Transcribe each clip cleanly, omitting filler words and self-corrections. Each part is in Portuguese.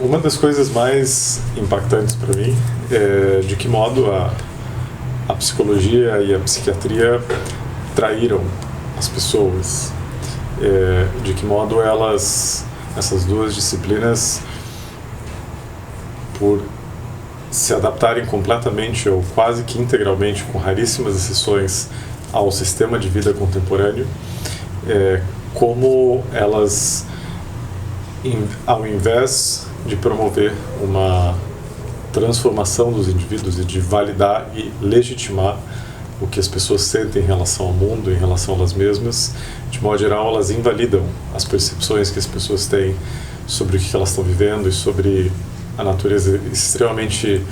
Uma das coisas mais impactantes para mim é de que modo a psicologia e a psiquiatria traíram as pessoas, de que modo essas duas disciplinas, por se adaptarem completamente ou quase que integralmente, com raríssimas exceções, ao sistema de vida contemporâneo, como elas, ao invés de promover uma transformação dos indivíduos e de validar e legitimar o que as pessoas sentem em relação ao mundo, em relação a elas mesmas, de modo geral, elas invalidam as percepções que as pessoas têm sobre o que elas estão vivendo e sobre a natureza extremamente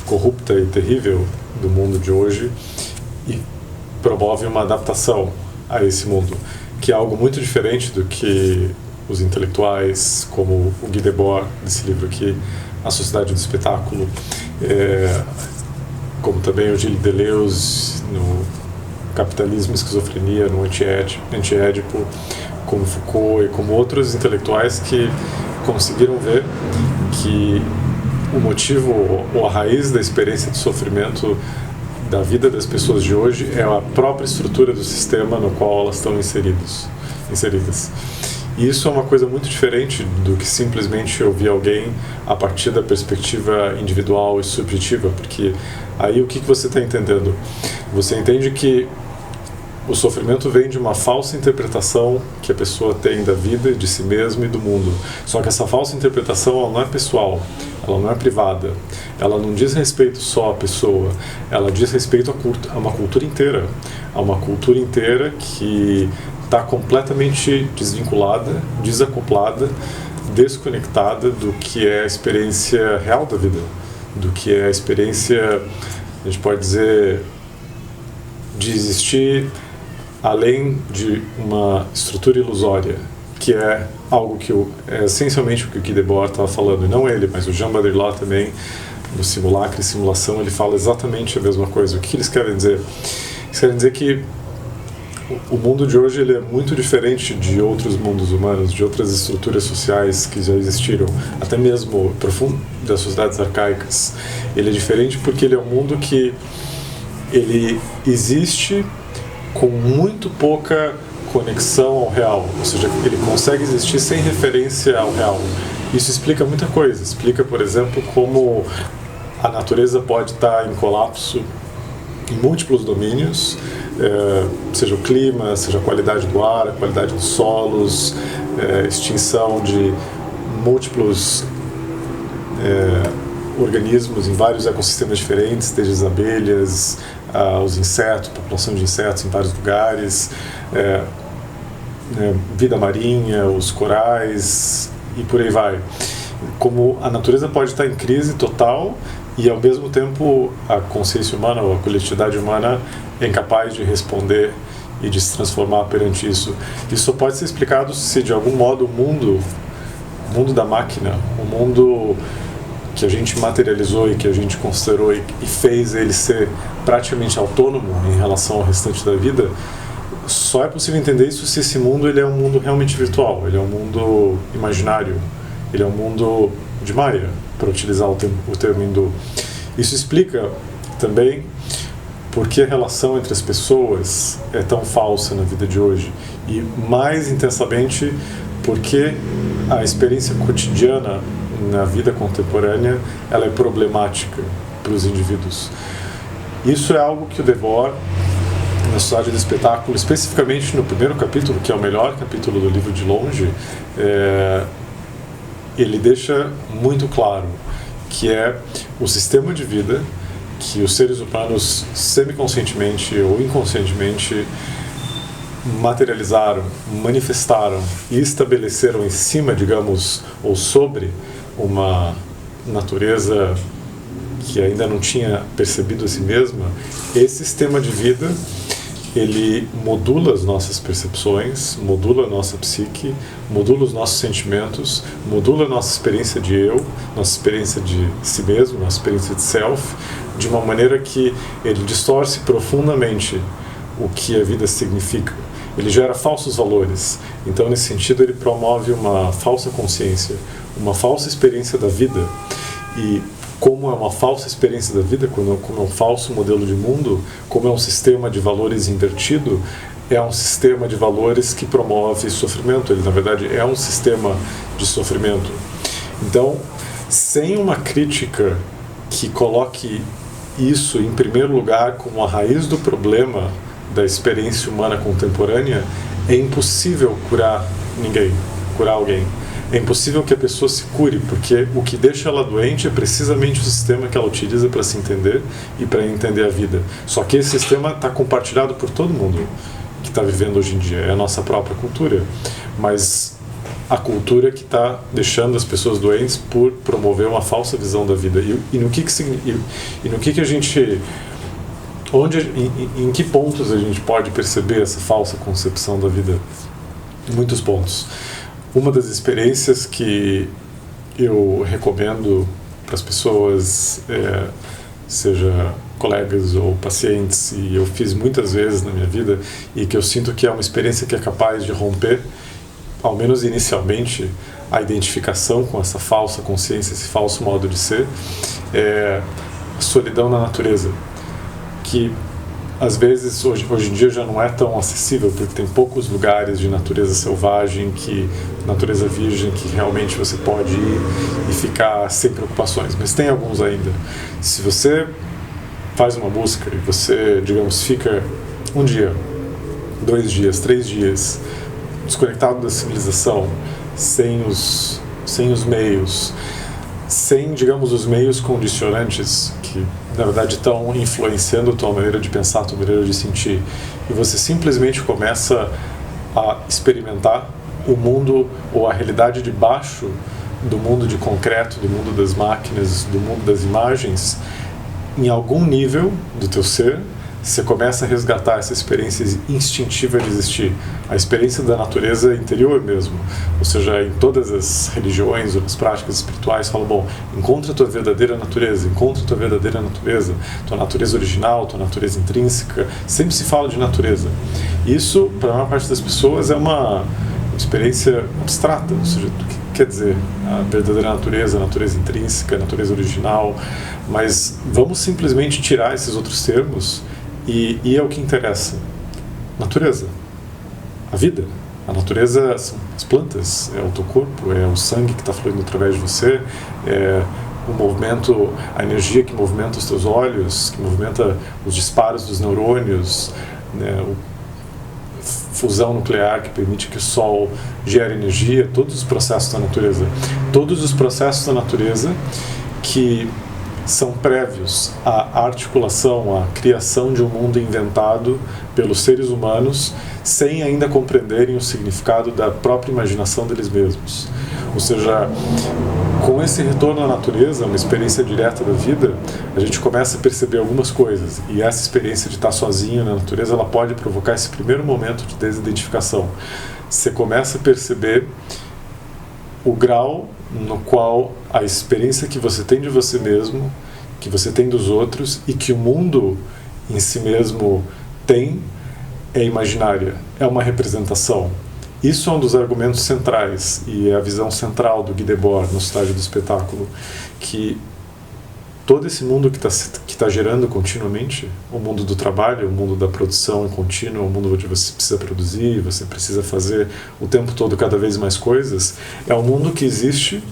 corrupta e terrível do mundo de hoje, e promove uma adaptação a esse mundo, que é algo muito diferente do que os intelectuais, como o Guy Debord, desse livro aqui, A Sociedade do Espetáculo, como também o Gilles Deleuze, no Capitalismo e Esquizofrenia, no Anti-Édipo, como Foucault e como outros intelectuais que conseguiram ver que o motivo ou a raiz da experiência de sofrimento da vida das pessoas de hoje é a própria estrutura do sistema no qual elas estão inseridas. E isso é uma coisa muito diferente do que simplesmente ouvir alguém a partir da perspectiva individual e subjetiva, porque aí o que você está entendendo? Você entende que o sofrimento vem de uma falsa interpretação que a pessoa tem da vida, de si mesma e do mundo. Só que essa falsa interpretação, ela não é pessoal, ela não é privada, ela não diz respeito só à pessoa, ela diz respeito a uma cultura inteira, que está completamente desvinculada, desacoplada, desconectada do que é a experiência real da vida, do que é a experiência, a gente pode dizer, de existir além de uma estrutura ilusória, que é algo que é essencialmente o que o Guy Debord estava falando, e não ele, mas o Jean Baudrillard também, no Simulacro e Simulação, ele fala exatamente a mesma coisa. O que eles querem dizer? Eles querem dizer que o mundo de hoje ele é muito diferente de outros mundos humanos, de outras estruturas sociais que já existiram, até mesmo profundo das sociedades arcaicas. Ele é diferente porque ele é um mundo que ele existe com muito pouca conexão ao real, ou seja, ele consegue existir sem referência ao real. Isso explica muita coisa. Explica, por exemplo, como a natureza pode estar em colapso em múltiplos domínios, seja o clima, seja a qualidade do ar, a qualidade dos solos, extinção de múltiplos organismos em vários ecossistemas diferentes, desde as abelhas, os insetos, população de insetos em vários lugares, vida marinha, os corais e por aí vai. Como a natureza pode estar em crise total e ao mesmo tempo a consciência humana ou a coletividade humana é incapaz de responder e de se transformar perante isso. Isso só pode ser explicado se de algum modo o mundo da máquina, o mundo que a gente materializou e que a gente considerou e fez ele ser praticamente autônomo em relação ao restante da vida, só é possível entender isso se esse mundo ele é um mundo realmente virtual, ele é um mundo imaginário, ele é um mundo de Maya, para utilizar o termo hindu. Isso explica também por que a relação entre as pessoas é tão falsa na vida de hoje e, mais intensamente, porque a experiência cotidiana na vida contemporânea ela é problemática para os indivíduos. Isso é algo que o Debord, na Sociedade do Espetáculo, especificamente no primeiro capítulo, que é o melhor capítulo do livro de longe, ele deixa muito claro, que é o sistema de vida que os seres humanos semiconscientemente ou inconscientemente materializaram, manifestaram e estabeleceram em cima, digamos, ou sobre uma natureza que ainda não tinha percebido a si mesma. Esse sistema de vida ele modula as nossas percepções, modula a nossa psique, modula os nossos sentimentos, modula a nossa experiência de eu, nossa experiência de si mesmo, nossa experiência de self, de uma maneira que ele distorce profundamente o que a vida significa. Ele gera falsos valores. Então, nesse sentido, ele promove uma falsa consciência, uma falsa experiência da vida. E como é uma falsa experiência da vida, como é um falso modelo de mundo, como é um sistema de valores invertido, é um sistema de valores que promove sofrimento. Ele, na verdade, é um sistema de sofrimento. Então, sem uma crítica que coloque isso em primeiro lugar como a raiz do problema da experiência humana contemporânea, é impossível curar alguém. É impossível que a pessoa se cure, porque o que deixa ela doente é precisamente o sistema que ela utiliza para se entender e para entender a vida. Só que esse sistema está compartilhado por todo mundo que está vivendo hoje em dia. É a nossa própria cultura, mas a cultura que está deixando as pessoas doentes por promover uma falsa visão da vida. E no que a gente... Em que pontos a gente pode perceber essa falsa concepção da vida? Em muitos pontos. Uma das experiências que eu recomendo para as pessoas, seja colegas ou pacientes, e eu fiz muitas vezes na minha vida, e que eu sinto que é uma experiência que é capaz de romper, ao menos inicialmente, a identificação com essa falsa consciência, esse falso modo de ser, é a solidão na natureza, que às vezes hoje em dia já não é tão acessível, porque tem poucos lugares de natureza selvagem, natureza virgem, que realmente você pode ir e ficar sem preocupações, mas tem alguns ainda. Se você faz uma busca e você, digamos, fica um dia, 2 dias, 3 dias desconectado da civilização, sem os meios, sem, digamos, os meios condicionantes que, na verdade, estão influenciando a tua maneira de pensar, a tua maneira de sentir, e você simplesmente começa a experimentar o mundo ou a realidade debaixo do mundo de concreto, do mundo das máquinas, do mundo das imagens, em algum nível do teu ser, você começa a resgatar essa experiência instintiva de existir, a experiência da natureza interior mesmo. Ou seja, em todas as religiões ou as práticas espirituais falam, bom, encontra a tua verdadeira natureza, tua natureza original, tua natureza intrínseca, sempre se fala de natureza. Isso, para a maior parte das pessoas, é uma experiência abstrata, ou seja, o que quer dizer a verdadeira natureza, a natureza intrínseca, a natureza original, mas vamos simplesmente tirar esses outros termos e é o que interessa. Natureza, a vida. A natureza são as plantas, é o teu corpo, é o sangue que está fluindo através de você, é o movimento, a energia que movimenta os teus olhos, que movimenta os disparos dos neurônios, né, fusão nuclear que permite que o Sol gere energia, todos os processos da natureza. Todos os processos da natureza que são prévios à articulação, à criação de um mundo inventado pelos seres humanos, sem ainda compreenderem o significado da própria imaginação deles mesmos. Ou seja, com esse retorno à natureza, uma experiência direta da vida, a gente começa a perceber algumas coisas. E essa experiência de estar sozinho na natureza, ela pode provocar esse primeiro momento de desidentificação. Você começa a perceber o grau no qual a experiência que você tem de você mesmo, que você tem dos outros e que o mundo em si mesmo tem, é imaginária, é uma representação. Isso é um dos argumentos centrais e é a visão central do Guy Debord no Estágio do Espetáculo, que todo esse mundo que está gerando continuamente, o mundo do trabalho, o mundo da produção contínua, o mundo onde você precisa produzir, você precisa fazer o tempo todo cada vez mais coisas, é um mundo que existe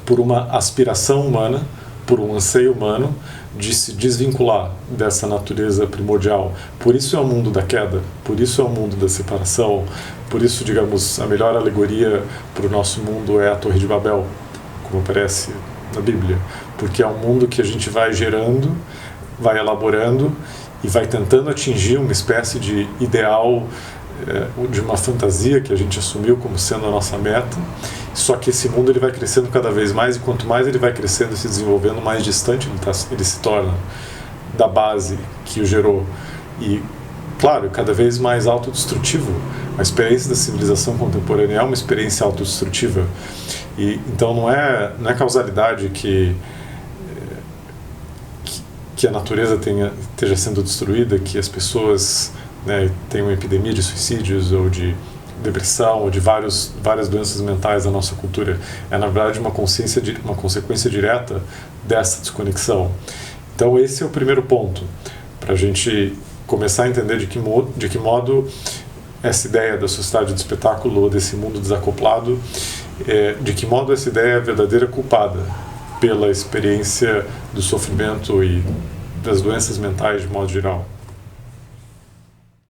por uma aspiração humana, por um anseio humano de se desvincular dessa natureza primordial. Por isso é o mundo da queda, por isso é o mundo da separação, por isso, digamos, a melhor alegoria para o nosso mundo é a Torre de Babel, como aparece na Bíblia, porque é um mundo que a gente vai gerando, vai elaborando e vai tentando atingir uma espécie de ideal, de uma fantasia que a gente assumiu como sendo a nossa meta, só que esse mundo ele vai crescendo cada vez mais e quanto mais ele vai crescendo e se desenvolvendo, mais distante ele se torna da base que o gerou e, claro, cada vez mais autodestrutivo. A experiência da civilização contemporânea é uma experiência autodestrutiva e então não é causalidade que a natureza esteja sendo destruída, que as pessoas, né, tenham uma epidemia de suicídios ou de depressão ou de várias doenças mentais da nossa cultura. É, na verdade, uma consequência direta dessa desconexão. Então, esse é o primeiro ponto, para a gente começar a entender de que modo essa ideia da sociedade do espetáculo, ou desse mundo desacoplado, de que modo essa ideia é a verdadeira culpada pela experiência do sofrimento e das doenças mentais de modo geral.